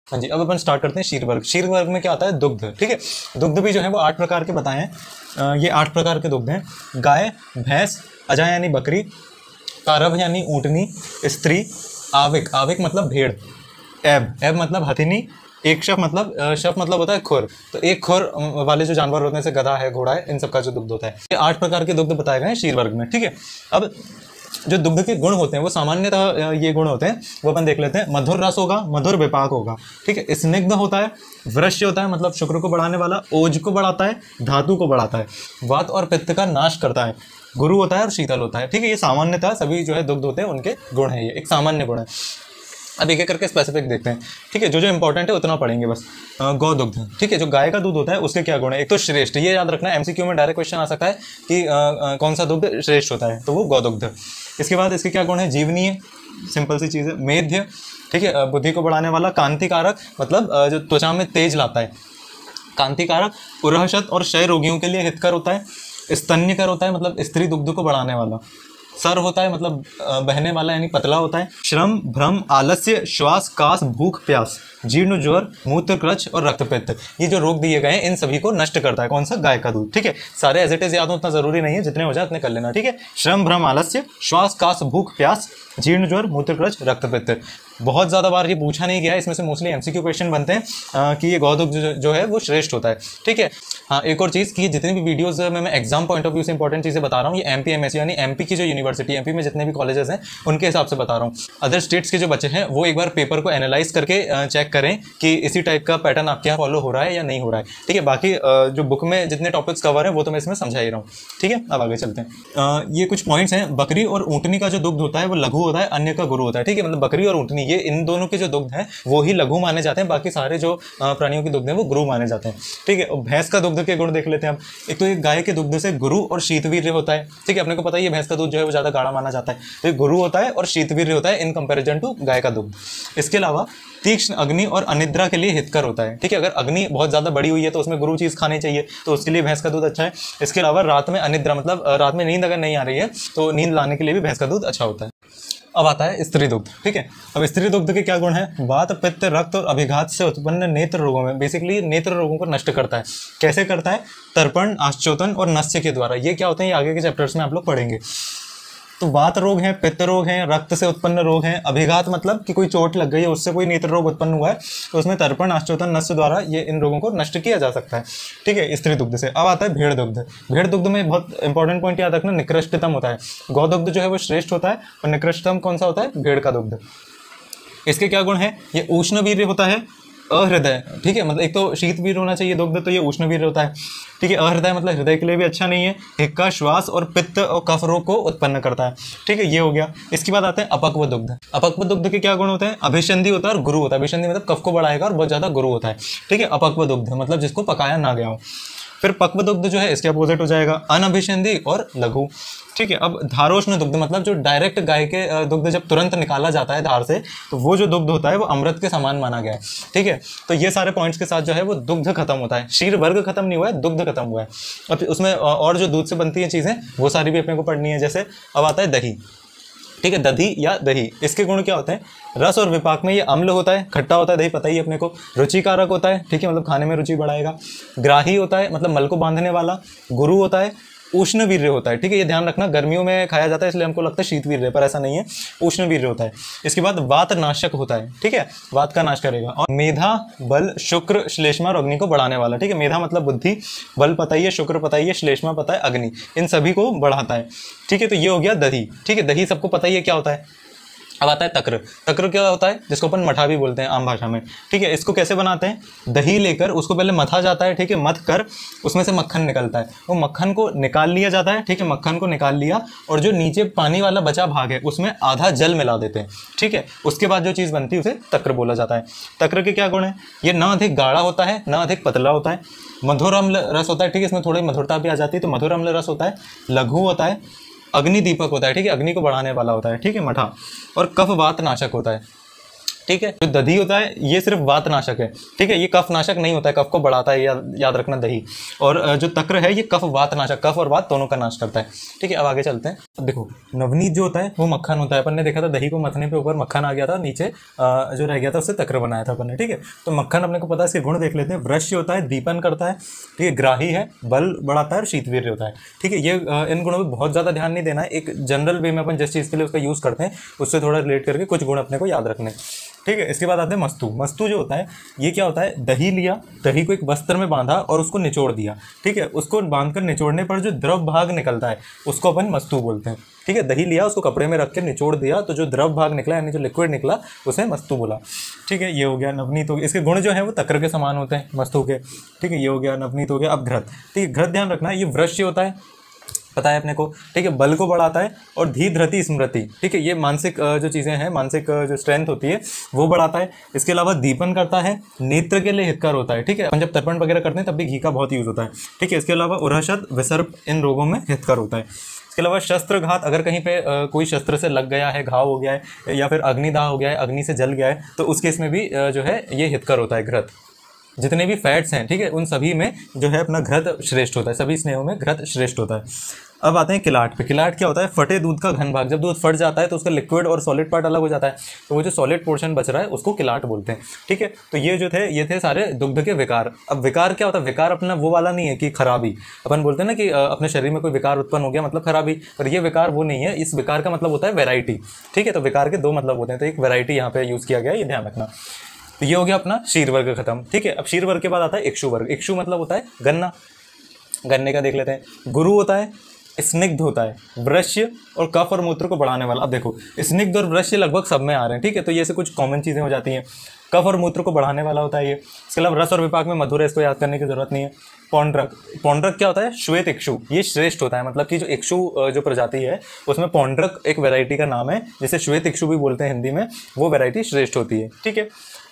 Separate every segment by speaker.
Speaker 1: हाँ जी, अब अपन स्टार्ट करते हैं क्षीर वर्ग। क्षीर वर्ग में क्या आता है? दुग्ध। ठीक है, दुग्ध भी जो है वो 8 प्रकार के बताए हैं। ये 8 प्रकार के दुग्ध हैं। गाय, भैंस, अजा यानी बकरी, कारव यानी ऊँटनी, स्त्री, आविक, आविक मतलब भेड़, एब, एब मतलब हथिनी, एक शफ मतलब होता है खुर। तो एक खुर वाले जो जानवर होते हैं जैसे गधा है, घोड़ा है, इन सब का जो दुग्ध होता है। ये 8 प्रकार के दुग्ध बताए गए हैं क्षीर वर्ग में। ठीक है, अब जो दुग्ध के गुण होते हैं वो सामान्यतः ये गुण होते हैं, वो अपन देख लेते हैं। मधुर रस होगा, मधुर विपाक होगा। ठीक है, स्निग्ध होता है, वृश्य होता है मतलब शुक्र को बढ़ाने वाला, ओज को बढ़ाता है, धातु को बढ़ाता है, वात और पित्त का नाश करता है, गुरु होता है और शीतल होता है। ठीक है, ये सामान्यतः सभी जो है दुग्ध होते हैं उनके गुण है, ये एक सामान्य गुण है। अब एक एक करके स्पेसिफिक देखते हैं। ठीक है, जो जो इंपॉर्टेंट है उतना पढ़ेंगे बस। गौ दुग्ध। ठीक है, जो गाय का दूध होता है उसके क्या गुण है? एक तो श्रेष्ठ, ये याद रखना, एमसीक्यू में डायरेक्ट क्वेश्चन आ सकता है कि कौन सा दुग्ध श्रेष्ठ होता है, तो वो गौ दुग्ध। इसके बाद इसके क्या गुण है? जीवनीय, सिंपल सी चीज़ है। मेध्य, ठीक है, बुद्धि को बढ़ाने वाला। कांतिकारक मतलब जो त्वचा में तेज लाता है, कांतिकारक। उरहशत और क्षय रोगियों के लिए हितकर होता है। स्तन्यकर होता है मतलब स्त्री दुग्ध को बढ़ाने वाला। सर होता है मतलब बहने वाला यानी पतला होता है। श्रम, भ्रम, आलस्य, श्वास, कास, भूख, प्यास, जीर्ण, ज्वर, मूत्र क्रच और रक्तपित्त, ये जो रोग दिए गए हैं इन सभी को नष्ट करता है कौन सा? गाय का दूध। ठीक है, सारे एज इट इज याद हो उतना जरूरी नहीं है, जितने हो जाए उतने कर लेना। ठीक है, श्रम, भ्रम, आलस्य, श्वास, कास, भूख, प्यास, जीर्ण, ज्वर, मूत्र क्रच, रक्तपित्त। बहुत ज़्यादा बार ये पूछा नहीं गया है, इसमें से मोस्टली एमसीक्यू क्वेश्चन बनते हैं कि ये गौदुग्ध जो है वो श्रेष्ठ होता है। ठीक है, हाँ एक और चीज़ कि जितनी भी वीडियोस में मैं एग्जाम पॉइंट ऑफ व्यू से इंपॉर्टेंट चीज़ें बता रहा हूँ, ये एमपी एमएससी यानी एमपी की जो यूनिवर्सिटी, एमपी में जितने भी कॉलेजेस हैं उनके हिसाब से बता रहा हूँ। अदर स्टेट्स के जो बच्चे हैं वो एक बार पेपर को एनालाइज करके चेक करें कि इसी टाइप का पैटर्न आपके यहाँ फॉलो हो रहा है या नहीं हो रहा है। ठीक है, बाकी जो बुक में जितने टॉपिक्स कवर हैं वो तो मैं इसमें समझा ही रहा हूँ। ठीक है, अब आगे चलते हैं। ये कुछ पॉइंट्स हैं। बकरी और ऊँटनी का जो दुग्ध होता है वो लघु होता है, अन्य का गुरु होता है। ठीक है, मतलब बकरी और ऊँटनी ये इन दोनों के जो दुग्ध हैं वो ही लघु माने जाते हैं, बाकी सारे जो प्राणियों के दुग्ध हैं वो गुरु माने जाते हैं। ठीक है, भैंस का दुग्ध के गुण देख लेते हैं अब। एक तो ये गाय के दुग्ध से गुरु और शीतवीर्य होता है। ठीक है, अपने को पता ही है भैंस का दूध जो है वो ज़्यादा गाढ़ा माना जाता है, तो ये गुरु होता है और शीतवीर्य होता है इन कंपैरिजन टू गाय का दुग्ध। इसके अलावा तीक्ष्ण, अग्नि और अनिद्रा के लिए हितकर होता है। ठीक है, अगर अग्नि बहुत ज़्यादा बड़ी हुई है तो उसमें गुरु चीज़ खानी चाहिए, तो उसके लिए भैंस का दूध अच्छा है। इसके अलावा रात में अनिद्रा मतलब रात में नींद अगर नहीं आ रही है तो नींद लाने के लिए भी भैंस का दूध अच्छा होता है। अब आता है स्त्री दुग्ध। ठीक है, अब स्त्री दुग्ध के क्या गुण हैं? वात, पित्त, रक्त और अभिघात से उत्पन्न नेत्र रोगों में, बेसिकली नेत्र रोगों को नष्ट करता है। कैसे करता है? तर्पण, आश्चोतन और नस्य के द्वारा। ये क्या होते हैं ये आगे के चैप्टर्स में आप लोग पढ़ेंगे। तो वात रोग है, पित्त रोग है, रक्त से उत्पन्न रोग है। अभिघात मतलब कि कोई चोट लग गई है उससे कोई नेत्र रोग उत्पन्न हुआ है, तो उसमें तर्पण, आश्चोतन, नस्य द्वारा ये इन रोगों को नष्ट किया जा सकता है। ठीक है, स्त्री दुग्ध से। अब आता है भेड़ दुग्ध। भेड़ दुग्ध में बहुत इंपॉर्टेंट पॉइंट याद रखना, निकृष्टतम होता है। गौ दुग्ध जो है वो श्रेष्ठ होता है और निकृष्टतम कौन सा होता है? भेड़ का दुग्ध। इसके क्या गुण है? ये उष्णवीर्य होता है, अहृदय। ठीक है, मतलब एक तो शीतवीर होना चाहिए दुग्ध, तो ये उष्णवीर होता है। ठीक है, अहृदय मतलब हृदय के लिए भी अच्छा नहीं है। हिक्का, श्वास और पित्त और कफ रोग को उत्पन्न करता है। ठीक है, ये हो गया। इसके बाद आते हैं अपक्व दुग्ध। अपक्व दुग्ध के क्या गुण होते हैं? अभिसंधि होता है और गुरु होता है। अभिसंधि मतलब कफ को बढ़ाएगा और बहुत ज़्यादा गुरु होता है। ठीक है, अपक्व दुग्ध मतलब जिसको पकाया ना गया हो। फिर पक्व दुग्ध जो है इसके अपोजिट हो जाएगा, अनअभिसंधि और लघु। ठीक है, अब धारोष्ण दुग्ध मतलब जो डायरेक्ट गाय के दुग्ध जब तुरंत निकाला जाता है धार से, तो वो जो दुग्ध होता है वो अमृत के समान माना गया है। ठीक है, तो ये सारे पॉइंट्स के साथ जो है वो दुग्ध खत्म होता है। क्षीर वर्ग खत्म नहीं हुआ है, दुग्ध खत्म हुआ है। अब उसमें और जो दूध से बनती हैं चीज़ें वो सारी भी अपने को पढ़नी है। जैसे अब आता है दही। ठीक है, दधी या दही, इसके गुण क्या होते हैं? रस और विपाक में ये अम्ल होता है, खट्टा होता है दही, पता ही है अपने को। रुचिकारक होता है, ठीक है, मतलब खाने में रुचि बढ़ाएगा। ग्राही होता है मतलब मल को बांधने वाला। गुरु होता है। उष्णवीर्य होता है। ठीक है, ये ध्यान रखना, गर्मियों में खाया जाता है इसलिए हमको लगता है शीतवीर्य, पर ऐसा नहीं है, उष्णवीर्य होता है। इसके बाद वात नाशक होता है। ठीक है, वात का नाश करेगा। और मेधा, बल, शुक्र, श्लेष्मा और अग्नि को बढ़ाने वाला। ठीक है, मेधा मतलब बुद्धि, बल पता ही है, शुक्र पता ही है, श्लेष्मा पता है, अग्नि, इन सभी को बढ़ाता है। ठीक है, तो ये हो गया दही। ठीक है, दही सबको पता ही है क्या होता है। अब आता है तक्र। तक्र क्या होता है? जिसको अपन मठा भी बोलते हैं आम भाषा में। ठीक है, इसको कैसे बनाते हैं? दही लेकर उसको पहले मथा जाता है। ठीक है, मथ कर उसमें से मक्खन निकलता है, वो मक्खन को निकाल लिया जाता है। ठीक है, मक्खन को निकाल लिया और जो नीचे पानी वाला बचा भाग है उसमें आधा जल मिला देते हैं। ठीक है, उसके बाद जो चीज़ बनती है उसे तक्र बोला जाता है। तक्र के क्या गुण है? ये ना अधिक गाढ़ा होता है, ना अधिक पतला होता है। मधुर अम्ल रस होता है। ठीक है, इसमें थोड़ी मधुरता भी आ जाती है, तो मधुर अम्ल रस होता है। लघु होता है। अग्नि दीपक होता है। ठीक है, अग्नि को बढ़ाने वाला होता है। ठीक है, मठा। और कफ वात नाशक होता है। ठीक है। जो दही होता है ये सिर्फ वातनाशक है, ठीक है, ये कफनाशक नहीं होता है, कफ को बढ़ाता है, याद रखना दही। और जो तक्र है ये कफ वातनाशक, कफ और वात दोनों का नाश करता है, ठीक है। अब आगे चलते हैं। अब देखो नवनीत जो होता है वो मक्खन होता है, अपन ने देखा था दही को मथने पे ऊपर मक्खन आ गया था, नीचे जो रह गया था उससे तक्र बनाया था अपन ने, ठीक है। तो मक्खन अपने को पता है, इसके गुण देख लेते हैं। वृष्य होता है, दीपन करता है, ठीक है, ग्राही है, बल बढ़ाता है और शीतवीर्य होता है, ठीक है। ये इन गुणों पर बहुत ज़्यादा ध्यान नहीं देना है, एक जनरल वे में अपन जिस चीज़ के लिए उसका यूज़ करते हैं उससे थोड़ा रिलेट करके कुछ गुण अपने को याद रखने, ठीक है। इसके बाद आते हैं मस्तु। मस्तु जो होता है ये क्या होता है, दही लिया, दही को एक वस्त्र में बांधा और उसको निचोड़ दिया, ठीक है। उसको बांधकर निचोड़ने पर जो द्रव भाग निकलता है उसको अपन मस्तु बोलते हैं, ठीक है। दही लिया, उसको कपड़े में रख के निचोड़ दिया, तो जो द्रव भाग निकला यानी जो लिक्विड निकला उसे मस्तु बोला, ठीक है। ये हो गया नवनीत हो गया। इसके गुण जो है वो तक्र के समान होते हैं मस्तु के, ठीक है। ये हो गया नवनीत हो गया। अब घृत, ठीक है, घृत ध्यान रखना, ये वृष्य होता है, पता है अपने को, ठीक है, बल को बढ़ाता है और धी धृति स्मृति, ठीक है, ये मानसिक जो चीज़ें हैं, मानसिक जो स्ट्रेंथ होती है वो बढ़ाता है। इसके अलावा दीपन करता है, नेत्र के लिए हितकर होता है, ठीक है। अपन जब तर्पण वगैरह करते हैं तब भी घी का बहुत यूज़ होता है, ठीक है। इसके अलावा उरहशत विसर्प इन रोगों में हितकर होता है। इसके अलावा शस्त्रघात, अगर कहीं पे कोई शस्त्र से लग गया है, घाव हो गया है या फिर अग्निदाह हो गया है, अग्नि से जल गया है, तो उस केस में भी जो है ये हितकर होता है घृत। जितने भी फैट्स हैं, ठीक है, उन सभी में जो है अपना घृत श्रेष्ठ होता है, सभी स्नेहों में घृत श्रेष्ठ होता है। अब आते हैं किलाट पे। किलाट क्या होता है, फटे दूध का घन भाग। जब दूध फट जाता है तो उसका लिक्विड और सॉलिड पार्ट अलग हो जाता है, तो वो जो सॉलिड पोर्शन बच रहा है उसको किलाट बोलते हैं, ठीक है। तो ये जो थे ये थे सारे दुग्ध के विकार। अब विकार क्या होता है, विकार अपना वो वाला नहीं है कि खराबी, अपन बोलते हैं ना कि अपने शरीर में कोई विकार उत्पन्न हो गया मतलब खराबी, पर ये विकार वो नहीं है। इस विकार का मतलब होता है वैरायटी, ठीक है। तो विकार के दो मतलब होते हैं, तो एक वैरायटी यहाँ पे यूज़ किया गया है, ये ध्यान रखना। तो ये हो गया अपना शीर वर्ग खत्म, ठीक है। अब शीर वर्ग के बाद आता है इक्षु वर्ग। इक्षु मतलब होता है गन्ना, गन्ने का देख लेते हैं। गुरु होता है, स्निग्ध होता है, वृष्य और कफ और मूत्र को बढ़ाने वाला। अब देखो स्निग्ध और वृष्य लगभग सब में आ रहे हैं, ठीक है, तो ये से कुछ कॉमन चीज़ें हो जाती हैं। कफ और मूत्र को बढ़ाने वाला होता है ये। इसके अलावा रस और विपाक में मधुर है, इसको याद करने की जरूरत नहीं है। पौंड्रक, पौंड्रक क्या होता है, श्वेत इक्षु, ये श्रेष्ठ होता है, मतलब कि जो इक्षु जो प्रजाति है उसमें पौंड्रक एक वैरायटी का नाम है, जिसे श्वेत इक्षु भी बोलते हैं हिंदी में, वो वैरायटी श्रेष्ठ होती है, ठीक है।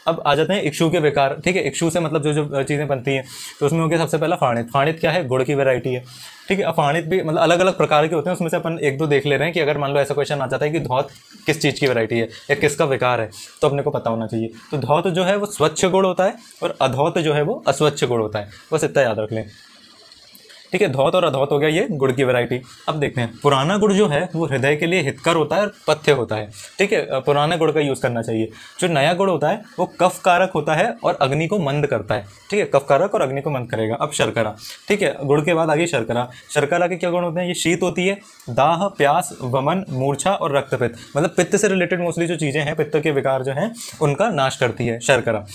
Speaker 1: अब आ जाते हैं इक्षु के विकार, ठीक है। इक्षु से मतलब जो जो चीज़ें बनती हैं, तो उसमें हो गया सबसे पहला फाणित। फाणित क्या है, गुड़ की वैरायटी है, ठीक है। अब फाणित भी मतलब अलग अलग प्रकार के होते हैं, उसमें से अपन एक दो देख ले रहे हैं कि अगर मान लो ऐसा क्वेश्चन आ जाता है कि धौत किस चीज़ की वैरायटी है या किसका विकार है, तो अपने को पता होना चाहिए। तो धौत जो है वो स्वच्छ गुड़ होता है और अधौत जो है वो अस्वच्छ गुड़ होता है, बस इतना याद रख लें, ठीक है। धौत और अधौत हो गया ये गुड़ की वैरायटी। अब देखते हैं पुराना गुड़ जो है वो हृदय के लिए हितकर होता है और पथ्य होता है, ठीक है, पुराने गुड़ का यूज़ करना चाहिए। जो नया गुड़ होता है वो कफ कारक होता है और अग्नि को मंद करता है, ठीक है, कफ कारक और अग्नि को मंद करेगा। अब शर्करा, ठीक है, गुड़ के बाद आगे शर्करा। शर्करा के क्या गुण होते हैं, ये शीत होती है, दाह, प्यास, वमन, मूर्छा और रक्तपित्त, मतलब पित्त से रिलेटेड मोस्टली जो चीज़ें हैं, पित्त के विकार जो हैं उनका नाश करती है शर्करा।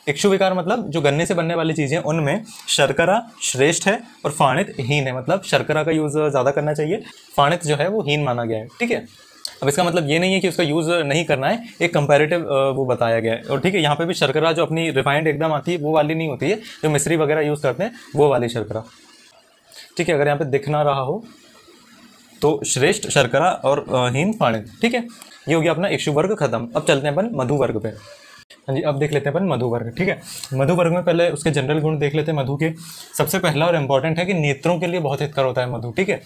Speaker 1: इक्षु विकार मतलब जो गन्ने से बनने वाली चीज़ें, उनमें शर्करा श्रेष्ठ है और फाणित हीन है, मतलब शर्करा का यूज़ ज़्यादा करना चाहिए, फाणित जो है वो हीन माना गया है, ठीक है। अब इसका मतलब ये नहीं है कि उसका यूज़ नहीं करना है, एक कंपैरेटिव वो बताया गया है। और ठीक है, यहाँ पे भी शर्करा जो अपनी रिफाइंड एकदम आती है वो वाली नहीं होती है, जो मिश्री वगैरह यूज़ करते हैं वो वाली शर्करा, ठीक है। अगर यहाँ पे दिख ना रहा हो तो श्रेष्ठ शर्करा और हीन फाणित, ठीक है। ये हो गया अपना इक्षु वर्ग खत्म। अब चलते हैं अपन मधु वर्ग पे। हाँ जी, अब देख लेते हैं अपन मधु वर्ग, ठीक है। मधु वर्ग में पहले उसके जनरल गुण देख लेते हैं मधु के। सबसे पहला और इम्पॉर्टेंट है कि नेत्रों के लिए बहुत हितकर होता है मधु, ठीक है।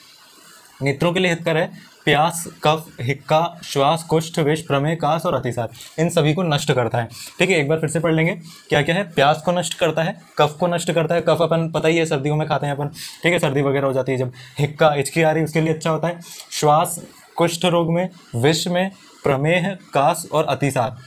Speaker 1: नेत्रों के लिए हितकर है, प्यास, कफ, हिक्का, श्वास, कुष्ठ, विष, प्रमेह, कास और अतिसार, इन सभी को नष्ट करता है, ठीक है। एक बार फिर से पढ़ लेंगे, क्या क्या है, प्यास को नष्ट करता है, कफ को नष्ट करता है, कफ अपन पता ही है सर्दियों में खाते हैं अपन, ठीक है, सर्दी वगैरह हो जाती है जब। हिक्का, हिचकी आ रही उसके लिए अच्छा होता है। श्वास, कुष्ठ रोग में, विष में, प्रमेह, कास और अतिसार,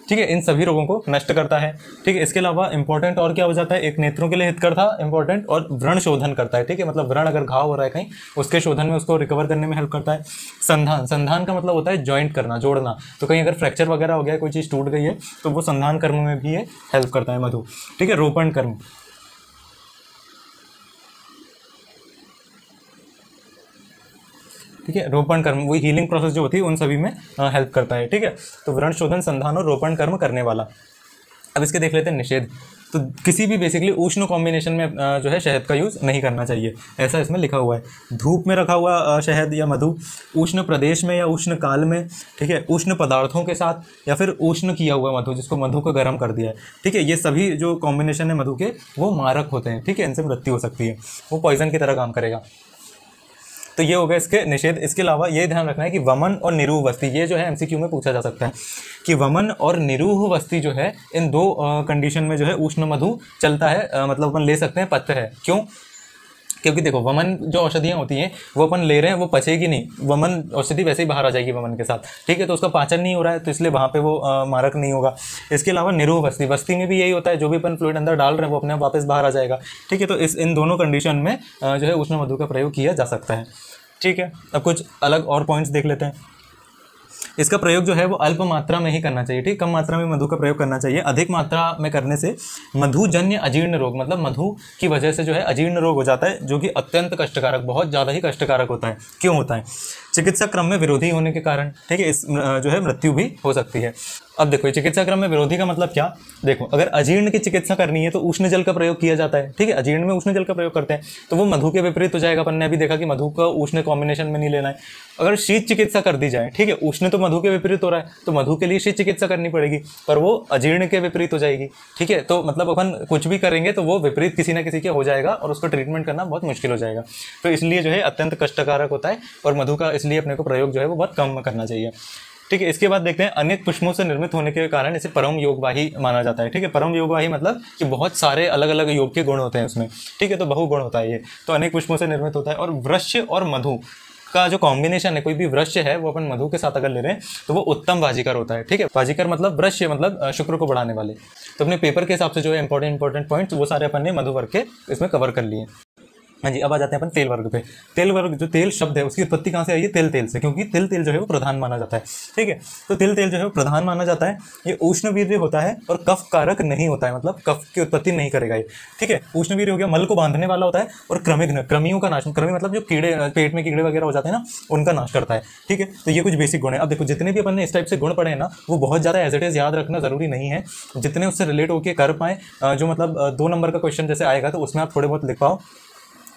Speaker 1: ठीक है, इन सभी रोगों को नष्ट करता है, ठीक है। इसके अलावा इंपॉर्टेंट और क्या हो जाता है, एक नेत्रों के लिए हितकर था इंपॉर्टेंट, और व्रण शोधन करता है, ठीक है, मतलब व्रण अगर घाव हो रहा है कहीं, उसके शोधन में उसको रिकवर करने में हेल्प करता है। संधान, संधान का मतलब होता है जॉइंट करना, जोड़ना, तो कहीं अगर फ्रैक्चर वगैरह हो गया है, कोई चीज़ टूट गई है, तो वो संधान कर्म में भी ये हेल्प करता है मधु, ठीक है। रोपण कर्म, ठीक है, रोपण कर्म वही हीलिंग प्रोसेस जो होती है उन सभी में हेल्प करता है, ठीक है। तो व्रण शोधन, संधान और रोपण कर्म करने वाला। अब इसके देख लेते हैं निषेध। तो किसी भी बेसिकली उष्ण कॉम्बिनेशन में जो है शहद का यूज़ नहीं करना चाहिए, ऐसा इसमें लिखा हुआ है। धूप में रखा हुआ शहद या मधु, उष्ण प्रदेश में या उष्ण काल में, ठीक है, उष्ण पदार्थों के साथ, या फिर उष्ण किया हुआ मधु जिसको मधु को गर्म कर दिया है, ठीक है, ये सभी जो कॉम्बिनेशन है मधु के वो मारक होते हैं, ठीक है, इनसे मृत्यु हो सकती है, वो पॉइजन की तरह काम करेगा। तो ये हो गया इसके निषेध। इसके अलावा ये ध्यान रखना है कि वमन और निरूह वस्ती, ये जो है एमसीक्यू में पूछा जा सकता है कि वमन और निरूह वस्ती जो है इन दो कंडीशन में जो है उष्ण मधु चलता है, मतलब अपन ले सकते हैं, पथ्य है। क्यों? क्योंकि देखो वमन जो औषधियाँ होती हैं वो अपन ले रहे हैं, वो पचेगी नहीं, वमन औषधि वैसे ही बाहर आ जाएगी वमन के साथ, ठीक है, तो उसका पाचन नहीं हो रहा है, तो इसलिए वहाँ पे वो मारक नहीं होगा। इसके अलावा निरूह वस्ती, वस्ती में भी यही होता है, जो भी अपन फ्लूइड अंदर डाल रहे हैं वो अपने आप वापस बाहर आ जाएगा, ठीक है। तो इन दोनों कंडीशन में जो है उष्ण मधु का प्रयोग किया जा सकता है, ठीक है। अब कुछ अलग और पॉइंट्स देख लेते हैं। इसका प्रयोग जो है वो अल्प मात्रा में ही करना चाहिए, ठीक, कम मात्रा में मधु का प्रयोग करना चाहिए। अधिक मात्रा में करने से मधुजन्य अजीर्ण रोग, मतलब मधु की वजह से जो है अजीर्ण रोग हो जाता है, जो कि अत्यंत कष्टकारक, बहुत ज़्यादा ही कष्टकारक होता है। क्यों होता है? चिकित्सा क्रम में विरोधी होने के कारण, ठीक है, इस जो है मृत्यु भी हो सकती है। अब देखो चिकित्सा क्रम में विरोधी का मतलब क्या? देखो अगर अजीर्ण की चिकित्सा करनी है तो उष्ण जल का प्रयोग किया जाता है, ठीक है, अजीर्ण में उष्ण जल का प्रयोग करते हैं, तो वो मधु के विपरीत हो जाएगा। अपन ने अभी देखा कि मधु का उष्ण कॉम्बिनेशन में नहीं लेना है। अगर शीत चिकित्सा कर दी जाए, ठीक है, उष्ण तो मधु के विपरीत हो रहा है, तो मधु के लिए शीत चिकित्सा करनी पड़ेगी, पर वो अजीर्ण के विपरीत हो जाएगी, ठीक है। तो मतलब अपन कुछ भी करेंगे तो वो विपरीत किसी ना किसी के हो जाएगा और उसको ट्रीटमेंट करना बहुत मुश्किल हो जाएगा। तो इसलिए जो है अत्यंत कष्टकारक होता है और मधु का इसलिए अपने को प्रयोग जो है वो बहुत कम करना चाहिए, ठीक है। इसके बाद देखते हैं अनेक पुष्पों से निर्मित होने के कारण इसे परम योगवाही माना जाता है, ठीक है। परम योगवाही मतलब कि बहुत सारे अलग अलग योग के गुण होते हैं उसमें, ठीक है, तो बहुगुण होता है ये, तो अनेक पुष्पों से निर्मित होता है। और वृक्ष और मधु का जो कॉम्बिनेशन है, कोई भी वृक्ष है वो अपन मधु के साथ अगर ले रहे हैं तो वो उत्तम वाजिकर होता है, ठीक है। वाजिकर मतलब वृक्ष, मतलब शुक्र को बढ़ाने वाले। तो अपने पेपर के हिसाब से जो है इंपॉर्टेंट पॉइंट्स वो सारे अपन ने मधु वर्ग के इसमें कवर कर लिए। हाँ जी, अब आ जाते हैं अपन तेल वर्ग पे। तेल वर्ग, जो तेल शब्द है उसकी उत्पत्ति कहाँ से आई है? तेल से, क्योंकि तेल जो है वो प्रधान माना जाता है, ठीक है। तो तेल जो है वो प्रधान माना जाता है। ये उष्णवीर्य होता है और कफ कारक नहीं होता है, मतलब कफ की उत्पत्ति नहीं करेगा ये, ठीक है। उष्णवीर्य हो गया, मल को बांधने वाला होता है और क्रमिघ्न, कृमियों का नाश, कृमि मतलब जो कीड़े, पेट में कीड़े वगैरह हो जाते हैं ना, उनका नाश करता है, ठीक है। तो ये कुछ बेसिक गुण है। अब देखो जितने भी अपन ने इस टाइप से गुण पढ़े हैं ना, वो बहुत ज़्यादा एज इट इज याद रखना जरूरी नहीं है, जितने उससे रिलेट होकर कर पाए, जो मतलब 2 नंबर का क्वेश्चन जैसे आएगा तो उसमें आप थोड़े बहुत लिख पाओ,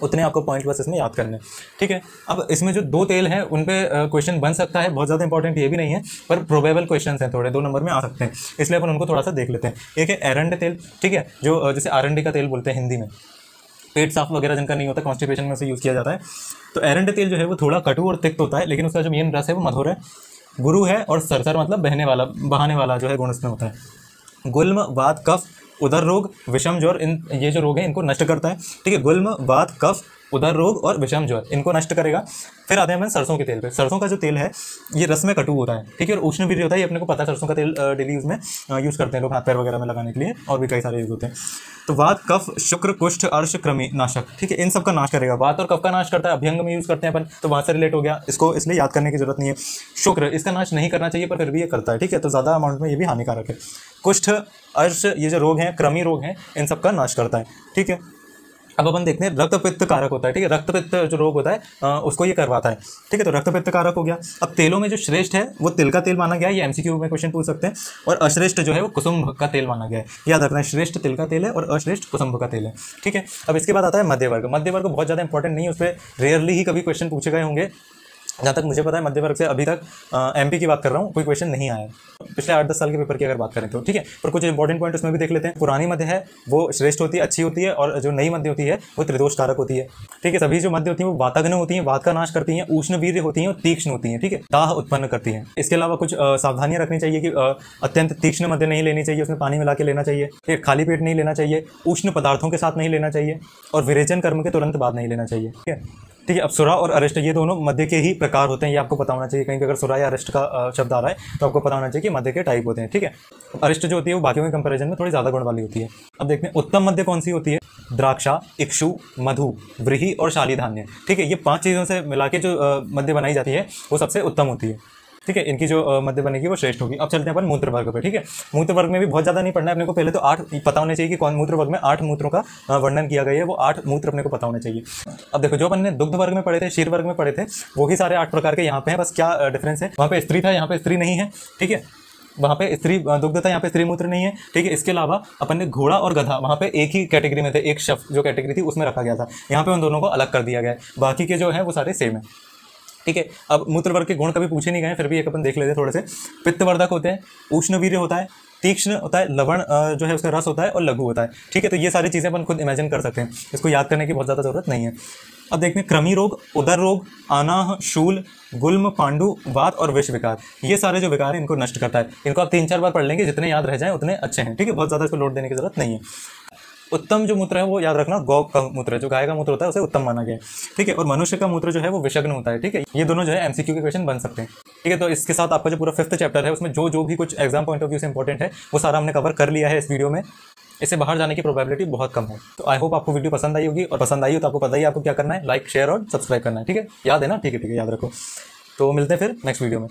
Speaker 1: उतने आपको पॉइंट बस इसमें याद करने, ठीक है। अब इसमें जो 2 तेल हैं उन पे क्वेश्चन बन सकता है, बहुत ज़्यादा इंपॉर्टेंट ये भी नहीं है, पर प्रोबेबल क्वेश्चन हैं, थोड़े 2 नंबर में आ सकते हैं, इसलिए अपन उनको थोड़ा सा देख लेते हैं। एक है एरंड तेल, ठीक है, जो जैसे आरंडी का तेल बोलते हैं हिंदी में, पेट साफ वगैरह जिनका नहीं होता, कॉन्स्टिपेशन में उसे यूज़ किया जाता है। तो एरंड तेल जो है वो थोड़ा कटु और तिक्त होता है, लेकिन उसका जो मेन रस है वो मधुर है। गुरु है और सरसर मतलब बहाने वाला जो है गुण इसमें होता है। गुल्म, वात, कफ, उदर रोग, विषम ज्वर, ये जो रोग है इनको नष्ट करता है, ठीक है। गुल्म, वात, कफ, उदर रोग और विषम ज्वर इनको नष्ट करेगा। फिर आते हैं हम सरसों के तेल पे। सरसों का जो तेल है ये रस में कटु होता है, ठीक है, और उष्ण भी होता है, ये अपने को पता है। सरसों का तेल डेली यूज में यूज़ करते हैं लोग, हाथ पैर वगैरह में लगाने के लिए, और भी कई सारे यूज होते हैं। तो वात, कफ, शुक्र, कुष्ठ, अर्श, कृमि नाशक, ठीक है, इन सब का नाश करेगा। वात और कफ का नाश करता है, अभ्यंग में यूज़ करते हैं अपन, तो वहाँ से रिलेट हो गया, इसको इसलिए याद करने की जरूरत नहीं है। शुक्र, इसका नाश नहीं करना चाहिए पर फिर भी ये करता है, ठीक है, तो ज़्यादा अमाउंट में ये भी हानिकारक है। कुष्ठ, अर्श, ये जो रोग हैं, कृमि रोग हैं, इन सब का नाश करता है, ठीक है। अब अपन देखते हैं रक्त पित्त कारक होता है, ठीक है, रक्त पित्त जो रोग होता है उसको ये करवाता है, ठीक है, तो रक्त पित्त कारक हो गया। अब तेलों में जो श्रेष्ठ है वो तिल का तेल माना गया है, ये एमसीक्यू में क्वेश्चन पूछ सकते हैं, और अश्रेष्ठ जो है वो कुसुम्भ का तेल माना गया है, याद रखना है, श्रेष्ठ तिल का तेल है और अश्रेष्ठ कुसुम्भ का तेल है, ठीक है। अब इसके बाद आता है मध्य वर्ग। मध्य वर्ग बहुत ज़्यादा इंपॉर्टेंट नहीं है, उस पर रेयरली ही कभी क्वेश्चन पूछे गए होंगे, जहाँ तक मुझे पता है मध्य वर्ग से अभी तक एमपी की बात कर रहा हूँ, कोई क्वेश्चन नहीं आया पिछले 8-10 साल के पेपर की अगर बात करें तो, ठीक है। पर कुछ इंपॉर्टेंट पॉइंट उसमें भी देख लेते हैं। पुरानी मध्य है वो श्रेष्ठ होती है, अच्छी होती है, और जो नई मध्य होती है वो त्रिदोष कारक होती है, ठीक है। सभी जो मध्य होती है वो वाताग्न होती है, वात का नाश करती हैं, उष्णवीर्य होती हैं और तीक्ष्ण होती हैं, ठीक है, दाह उत्पन्न करती हैं। इसके अलावा कुछ सावधानियां रखनी चाहिए कि अत्यंत तीक्ष्ण मध्य नहीं लेनी चाहिए, उसमें पानी मिला के लेना चाहिए, फिर खाली पेट नहीं लेना चाहिए, उष्ण पदार्थों के साथ नहीं लेना चाहिए, और विरेचन कर्म के तुरंत बाद नहीं लेना चाहिए, ठीक है। ठीक है, अब सुरा और अरिष्ट ये दोनों मध्य के ही प्रकार होते हैं, ये आपको पता होना चाहिए। कहीं पे अगर सुरा या अरिष्ट का शब्द आ रहा है तो आपको पता होना चाहिए कि मध्य के टाइप होते हैं, ठीक है। अरिष्ट जो होती है वो बाकियों के कंपैरिजन में थोड़ी ज़्यादा गुण वाली होती है। अब देखते हैं उत्तम मध्य कौन सी होती है। द्राक्षा, इक्षु, मधु, व्रीहि और शाली धान्य, ठीक है, ये 5 चीज़ों से मिला के जो मध्य बनाई जाती है वो सबसे उत्तम होती है, ठीक है। इनकी जो मध्य बनेगी वो श्रेष्ठ होगी। अब चलते हैं अपन मूत्र वर्ग पे, ठीक है। मूत्र वर्ग में भी बहुत ज़्यादा नहीं पढ़ना है अपने को, पहले तो 8 पता होने चाहिए कि कौन मूत्र वर्ग में 8 मूत्रों का वर्णन किया गया है, वो 8 मूत्र अपने को पता होने चाहिए। अब देखो जो अपन ने दुग्ध वर्ग में पढ़े थे, क्षीर वर्ग में पढ़े थे, वो ही सारे 8 प्रकार के यहाँ पे हैं, बस क्या डिफरेंस है, वहाँ पे स्त्री था, यहाँ पे स्त्री नहीं है, ठीक है। वहाँ पे स्त्री दुग्ध था, यहाँ पे स्त्री मूत्र नहीं है, ठीक है। इसके अलावा अपन ने घोड़ा और गधा वहाँ पे एक ही कैटेगरी में थे, एक शब्द जो कैटेगरी थी उसमें रखा गया था, यहाँ पे उन दोनों को अलग कर दिया गया है, बाकी के जो है वो सारे सेम है, ठीक है। अब मूत्र वर्ग के गुण कभी पूछे नहीं गए, फिर भी एक अपन देख लेते हैं थोड़े से। पित्तवर्धक होते हैं, उष्णवीर्य होता है, तीक्ष्ण होता है, लवण जो है उसका रस होता है, और लघु होता है, ठीक है। तो ये सारी चीज़ें अपन खुद इमेजिन कर सकते हैं, इसको याद करने की बहुत ज़्यादा जरूरत नहीं है। अब देखते हैं कृमि रोग, उदर रोग, अनाह, शूल, गुल्म, पांडु, वात और विष विकार, ये सारे जो विकार हैं इनको नष्ट करता है। इनको आप 3-4 बार पढ़ लेंगे, जितने याद रह जाएं उतने अच्छे हैं, ठीक है, बहुत ज़्यादा इसको लोड देने की जरूरत नहीं है। उत्तम जो मूत्र है वो याद रखना, गौ का मूत्र, जो गाय का मूत्र होता है उसे उत्तम माना गया है, ठीक है। और मनुष्य का मूत्र जो है वो विषग्न होता है, ठीक है। ये दोनों जो है एमसीक्यू के क्वेश्चन बन सकते हैं, ठीक है। तो इसके साथ आपका जो पूरा 5th चैप्टर है उसमें जो जो भी कुछ एग्जाम पॉइंट ऑफ व्यू से इंपॉर्टेंट है वो सारा हमने कवर कर लिया है इस वीडियो में। इससे बाहर जाने की प्रोबेबिलिटी बहुत कम है। तो आई होप आपको वीडियो पसंद आई होगी, और पसंद आई हो तो आपको पता ही आपको क्या करना है, लाइक, शेयर और सब्सक्राइब करना है, ठीक है। याद है ना, ठीक है, याद रखो। तो मिलते हैं फिर नेक्स्ट वीडियो में।